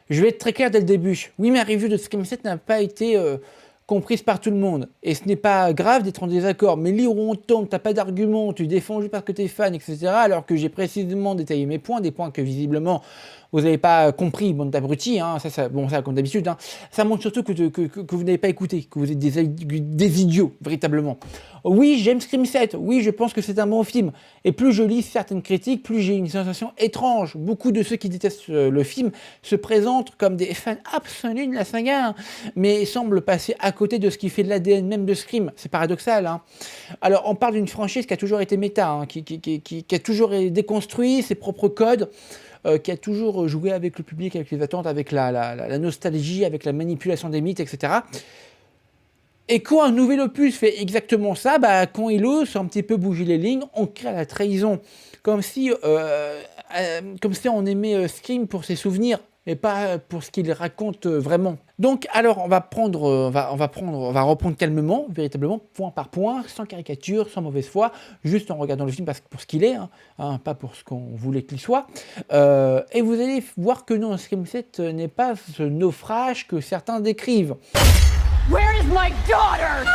Je vais être très clair dès le début. Oui, ma review de Scream 7 n'a pas été comprise par tout le monde. Et ce n'est pas grave d'être en désaccord. Mais lire où on tombe, t'as pas d'argument, tu défends juste parce que t'es fan, etc. Alors que j'ai précisément détaillé mes points, des points que visiblement vous n'avez pas compris, bande d'abrutis, hein, bon, ça comme d'habitude. Hein. Ça montre surtout que vous n'avez pas écouté, que vous êtes des idiots, véritablement. Oui, j'aime Scream 7, oui, je pense que c'est un bon film. Et plus je lis certaines critiques, plus j'ai une sensation étrange. Beaucoup de ceux qui détestent le film se présentent comme des fans absolus de la saga, hein, mais semblent passer à côté de ce qui fait de l'ADN même de Scream. C'est paradoxal. Hein. Alors, on parle d'une franchise qui a toujours été méta, hein, qui a toujours déconstruit ses propres codes, qui a toujours joué avec le public, avec les attentes, avec la nostalgie, avec la manipulation des mythes, etc. Et quand un nouvel opus fait exactement ça, quand il ose un petit peu bouger les lignes, on crée la trahison. Comme si on aimait Scream pour ses souvenirs, mais pas pour ce qu'il raconte vraiment. Donc, alors, on va reprendre calmement, véritablement, point par point, sans caricature, sans mauvaise foi, juste en regardant le film pour ce qu'il est, pas pour ce qu'on voulait qu'il soit. Et vous allez voir que non, Scream 7 n'est pas ce naufrage que certains décrivent. Where is my daughter?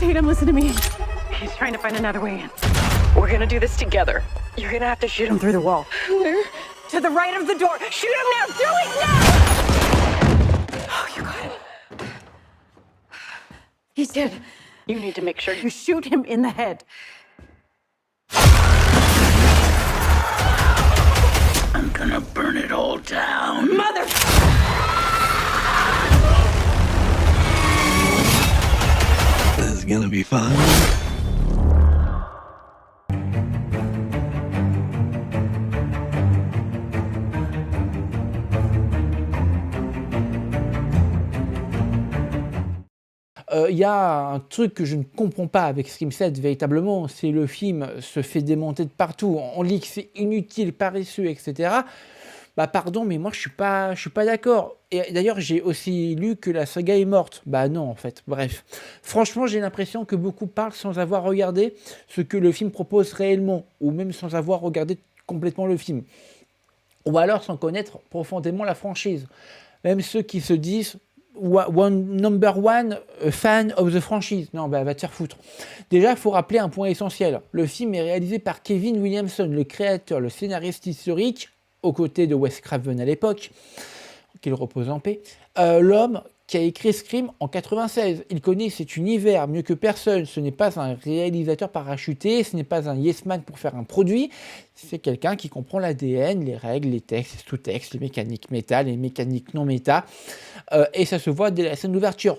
Tatum, listen to me. He's trying to find another way in. We're gonna do this together. You're gonna have to shoot him through the wall. Where? To the right of the door. Shoot him now! Do it now! Oh, you got him. He's dead. You need to make sure you shoot him in the head. I'm gonna burn it all down. Mother! This is gonna be fun. Il y a un truc que je ne comprends pas avec Scream 7, véritablement, c'est le film se fait démonter de partout. On lit que c'est inutile, paresseux, etc. Pardon, mais moi je suis pas d'accord. Et d'ailleurs, j'ai aussi lu que la saga est morte. Non, en fait. Bref. Franchement, j'ai l'impression que beaucoup parlent sans avoir regardé ce que le film propose réellement, ou même sans avoir regardé complètement le film. Ou alors sans connaître profondément la franchise. Même ceux qui se disent number one fan of the franchise. Non, va te faire foutre. Déjà, il faut rappeler un point essentiel. Le film est réalisé par Kevin Williamson, le créateur, le scénariste historique, aux côtés de Wes Craven à l'époque, qu'il repose en paix, l'homme qui a écrit Scream en 96. Il connaît cet univers mieux que personne. Ce n'est pas un réalisateur parachuté, ce n'est pas un yes man pour faire un produit, c'est quelqu'un qui comprend l'ADN, les règles, les textes, les sous-textes, les mécaniques méta, les mécaniques non méta, et ça se voit dès la scène d'ouverture.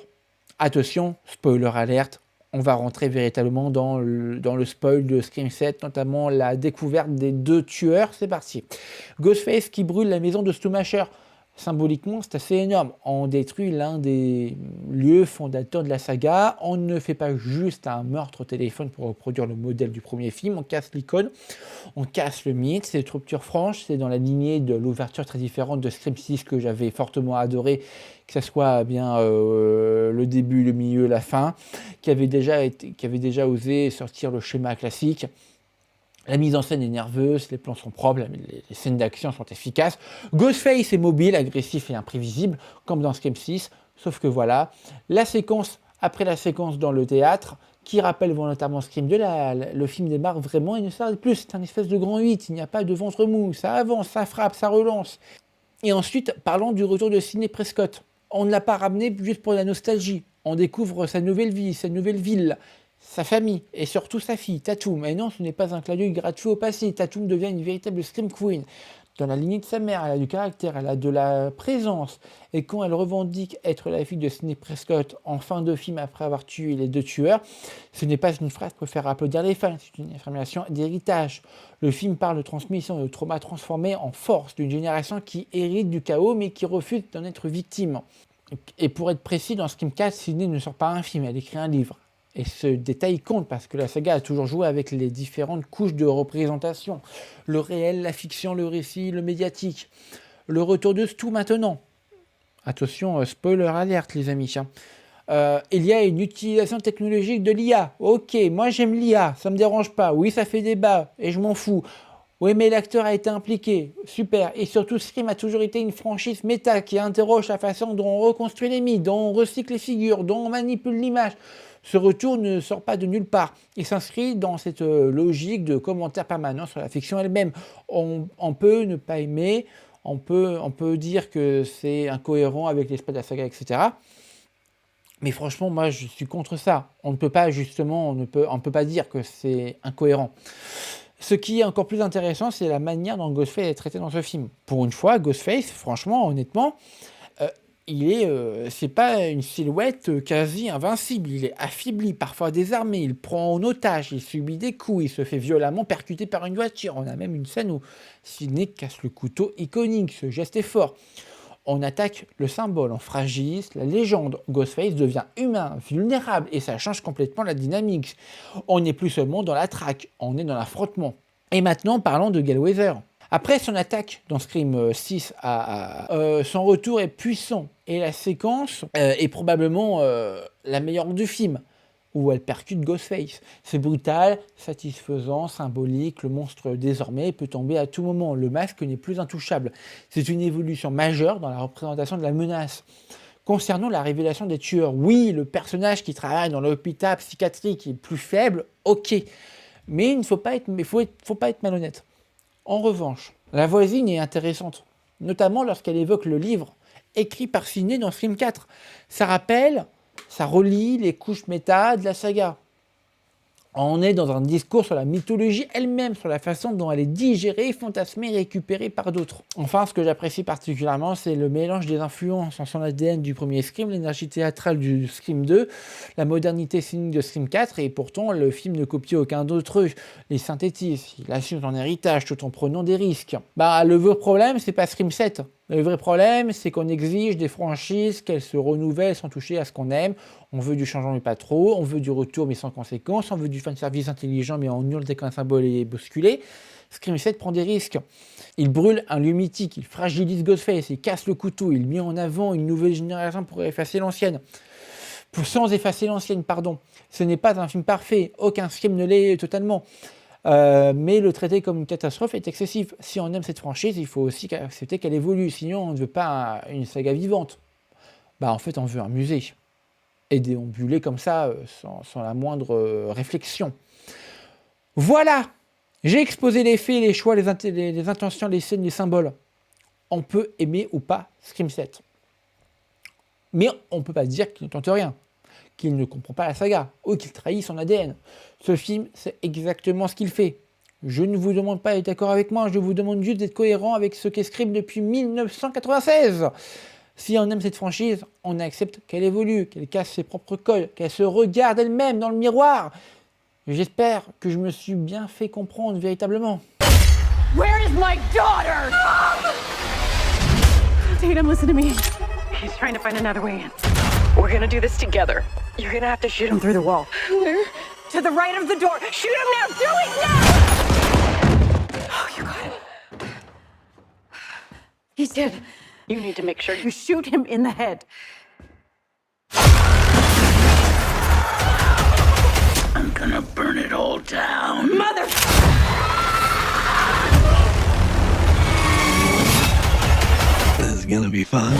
Attention, spoiler alerte, on va rentrer véritablement dans le spoil de Scream 7, notamment la découverte des 2 tueurs. C'est parti. Ghostface qui brûle la maison de Stumacher. Symboliquement, c'est assez énorme. On détruit l'un des lieux fondateurs de la saga. On ne fait pas juste un meurtre au téléphone pour reproduire le modèle du premier film. On casse l'icône, on casse le mythe. C'est une rupture franche. C'est dans la lignée de l'ouverture très différente de Scream 6 que j'avais fortement adoré, que ce soit bien le début, le milieu, la fin, qui avait déjà osé sortir le schéma classique. La mise en scène est nerveuse, les plans sont propres, les scènes d'action sont efficaces. Ghostface est mobile, agressif et imprévisible, comme dans Scream 6, sauf que voilà, la séquence après la séquence dans le théâtre, qui rappelle volontairement Scream 2, le film démarre vraiment et ne s'arrête plus, c'est un espèce de grand 8, il n'y a pas de ventre mou, ça avance, ça frappe, ça relance. Et ensuite, parlons du retour de Sidney Prescott. On ne l'a pas ramené juste pour la nostalgie, on découvre sa nouvelle vie, sa nouvelle ville, sa famille, et surtout sa fille, Tatum. Et non, ce n'est pas un clin d'œil gratuit au passé. Tatum devient une véritable Scream Queen. Dans la lignée de sa mère, elle a du caractère, elle a de la présence. Et quand elle revendique être la fille de Sidney Prescott en fin de film après avoir tué les 2 tueurs, ce n'est pas une phrase pour faire applaudir les fans, c'est une affirmation d'héritage. Le film parle de transmission et de trauma transformé en force d'une génération qui hérite du chaos mais qui refuse d'en être victime. Et pour être précis, dans Scream 4, Sidney ne sort pas un film, elle écrit un livre. Et ce détail compte parce que la saga a toujours joué avec les différentes couches de représentation. Le réel, la fiction, le récit, le médiatique. Le retour de Stu maintenant. Attention, spoiler alerte les amis. Il y a une utilisation technologique de l'IA. Ok, moi j'aime l'IA, ça me dérange pas. Oui, ça fait débat et je m'en fous. Oui, mais l'acteur a été impliqué. Super. Et surtout, Scream a toujours été une franchise méta qui interroge la façon dont on reconstruit les mythes, dont on recycle les figures, dont on manipule l'image. Ce retour ne sort pas de nulle part. Il s'inscrit dans cette logique de commentaire permanent sur la fiction elle-même. On peut ne pas aimer, on peut dire que c'est incohérent avec l'esprit de la saga, etc. Mais franchement, moi, je suis contre ça. On ne peut pas, justement, on ne peut pas dire que c'est incohérent. Ce qui est encore plus intéressant, c'est la manière dont Ghostface est traité dans ce film. Pour une fois, Ghostface, franchement, honnêtement, c'est pas une silhouette quasi invincible. Il est affaibli, parfois désarmé, il prend en otage, il subit des coups, il se fait violemment percuter par une voiture. On a même une scène où Sidney casse le couteau iconique. Ce geste est fort. On attaque le symbole, on fragilise la légende. Ghostface devient humain, vulnérable, et ça change complètement la dynamique. On n'est plus seulement dans la traque, on est dans l'affrontement. Et maintenant, parlons de Gallweather. Après son attaque dans Scream 6, son retour est puissant, et la séquence est probablement la meilleure du film, où elle percute Ghostface. C'est brutal, satisfaisant, symbolique, le monstre désormais peut tomber à tout moment, le masque n'est plus intouchable. C'est une évolution majeure dans la représentation de la menace. Concernant la révélation des tueurs, oui, le personnage qui travaille dans l'hôpital psychiatrique est plus faible, ok, mais il ne faut pas être malhonnête. En revanche, la voisine est intéressante, notamment lorsqu'elle évoque le livre écrit par Sidney dans Scream 4. Ça relie les couches méta de la saga. On est dans un discours sur la mythologie elle-même, sur la façon dont elle est digérée, fantasmée et récupérée par d'autres. Enfin, ce que j'apprécie particulièrement, c'est le mélange des influences en son ADN du premier Scream, l'énergie théâtrale du Scream 2, la modernité cynique de Scream 4, et pourtant le film ne copie aucun d'autre. Les synthétise, il assume son héritage tout en prenant des risques. Le vrai problème, c'est pas Scream 7. Le vrai problème, c'est qu'on exige des franchises qu'elles se renouvellent sans toucher à ce qu'on aime. On veut du changement mais pas trop, on veut du retour mais sans conséquence, on veut du fanservice intelligent mais en hurle dès qu'un symbole est bousculé. Scream 7 prend des risques. Il brûle un lieu mythique, il fragilise Ghostface, il casse le couteau, il met en avant une nouvelle génération pour effacer l'ancienne. Sans effacer l'ancienne, pardon. Ce n'est pas un film parfait, aucun Scream ne l'est totalement. Mais le traiter comme une catastrophe est excessif. Si on aime cette franchise, il faut aussi accepter qu'elle évolue. Sinon, on ne veut pas une saga vivante. En fait, on veut un musée. Et déambuler comme ça, sans la moindre réflexion. Voilà! J'ai exposé les faits, les choix, les intentions, les scènes, les symboles. On peut aimer ou pas Scream 7. Mais on ne peut pas dire qu'il ne tente rien, qu'il ne comprend pas la saga, ou qu'il trahit son ADN. Ce film, c'est exactement ce qu'il fait. Je ne vous demande pas d'être d'accord avec moi, je vous demande juste d'être cohérent avec ce qu'est Scream depuis 1996. Si on aime cette franchise, on accepte qu'elle évolue, qu'elle casse ses propres codes, qu'elle se regarde elle-même dans le miroir. J'espère que je me suis bien fait comprendre véritablement. Where is my daughter? Tatum, listen to me. He's trying to find another way in. We're gonna do this together. You're gonna have to shoot him through the wall. Where? To the right of the door. Shoot him now! Do it now! Oh, you got him. He's dead. You need to make sure you shoot him in the head. I'm gonna burn it all down. Mother! This is gonna be fun.